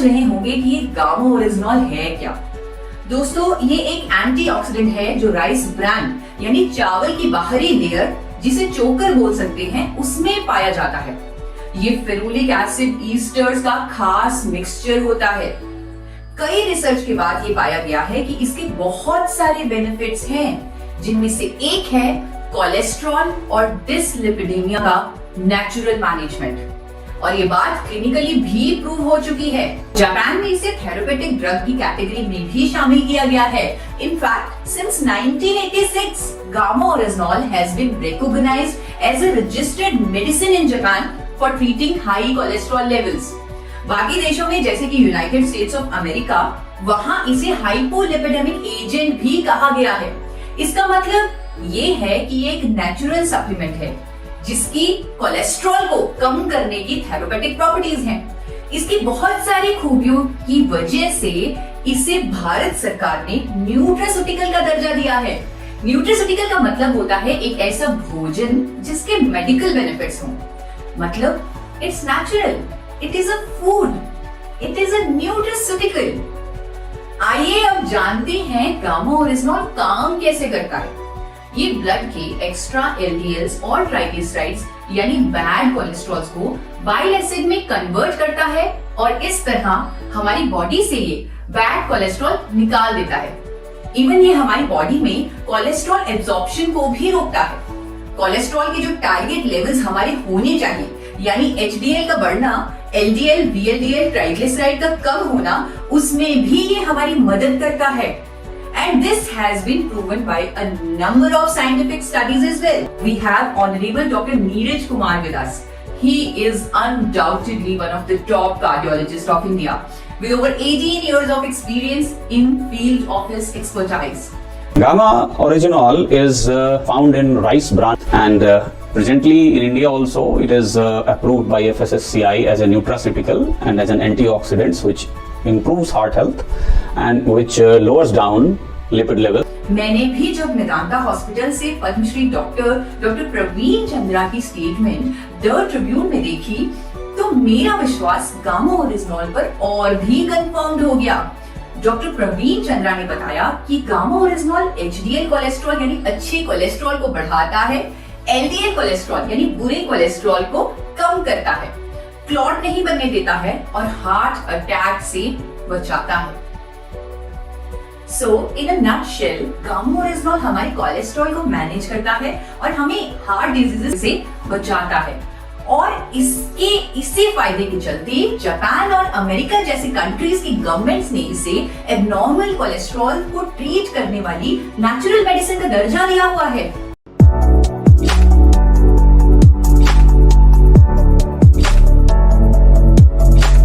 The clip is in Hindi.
सोच रहे होंगे कि ये गामा ओरिजिनॉल है क्या। दोस्तों, ये एक एंटीऑक्सीडेंट है जो राइस ब्रान यानी चावल की बाहरी लेयर, जिसे चोकर बोल सकते हैं, उसमें पाया जाता है। ये फेरुलिक एसिड ईस्टर्स का खास मिक्सचर होता है। कई रिसर्च के बाद ये पाया गया है कि इसके बहुत सारे बेनिफिट्स हैं, जिनमें से एक है कोलेस्ट्रॉल और डिसलिपिडेमिया का नेचुरल मैनेजमेंट। और ये बात क्लिनिकली भी प्रूव हो चुकी है। जापान में इसे थेरेपेटिक ड्रग की कैटेगरी में भी शामिल किया गया है। In fact since 1986 gamma oryzanol has been recognised as a registered medicine in Japan for treating high cholesterol levels. बाकी देशों में जैसे कि यूनाइटेड स्टेट्स ऑफ अमेरिका, वहां इसे हाइपोलिपिडेमिक एजेंट भी कहा गया है। इसका मतलब ये है कि ये एक नेचुरल सप्लीमेंट है जिसकी कोलेस्ट्रॉल को कम करने की थेरेपेटिक प्रॉपर्टीज हैं। इसकी बहुत सारी खूबियों की वजह से इसे भारत सरकार ने न्यूट्रास्यूटिकल का दर्जा दिया है। न्यूट्रास्यूटिकल का मतलब होता है एक ऐसा भोजन जिसके मेडिकल बेनिफिट्स हों। मतलब it's natural, it is a food, it is a nutraceutical. आइए अब जानते हैं गामा ओरिजिनॉल काम कैसे करता है। ये ब्लड के एक्स्ट्रा एलडीएल्स और ट्राइग्लिसराइड्स यानी बैड कोलेस्ट्रॉल्स को बाइल एसिड में कन्वर्ट करता है और इस तरह हमारी बॉडी से ये बैड कोलेस्ट्रॉल निकाल देता है। इवन ये हमारी बॉडी में कोलेस्ट्रॉल एब्जॉर्प्शन को भी रोकता है। कोलेस्ट्रॉल के जो टारगेट लेवल्स हमारे होने चाहिए, यानी एचडीएल का बढ़ना, एलडीएल, वीएलडीएल, ट्राइग्लिसराइड का कम होना, उसमें भी ये हमारी मदद करता है। And this has been proven by a number of scientific studies as well. We have Honorable Dr. Neeraj Kumar with us. He is undoubtedly one of the top cardiologists of India, with over 18 years of experience in field of his expertise. Gamma Originol is found in rice bran, and presently in India also it is approved by FSSCI as a nutraceutical and as an antioxidant, which improves heart health and which lowers down lipid level. मैंने भी जब मेदांता हॉस्पिटल से पद्मश्री डॉक्टर प्रवीण चंद्रा की स्टेटमेंट द ट्रिब्यून में देखी, तो मेरा विश्वास गामा ओरिजिनॉल पर और भी कंफर्म्ड हो गया। डॉक्टर प्रवीण चंद्रा ने बताया कि गामा ओरिजिनॉल एचडीएल कोलेस्ट्रॉल यानी अच्छे कोलेस्ट्रॉल को बढ़ाता है, एलडीएल कोलेस्ट्रॉल यानी बुरे कोलेस्ट्रॉल को कम करता है, क्लॉट नहीं बनने देता है और हार्ट अटैक से बचाता है। So, in a nutshell, gamma oryzanol हमारे कोलेस्ट्रॉल को मैनेज करता है और हमें हार्ट डिजीजेस से बचाता है। और इससे फायदे के चलते जापान और अमेरिका जैसे कंट्रीज की गवर्नमेंट्स ने इसे एबनॉर्मल कोलेस्ट्रॉल को ट्रीट करने वाली नेचुरल मेडिसिन का दर्जा दिया हुआ है।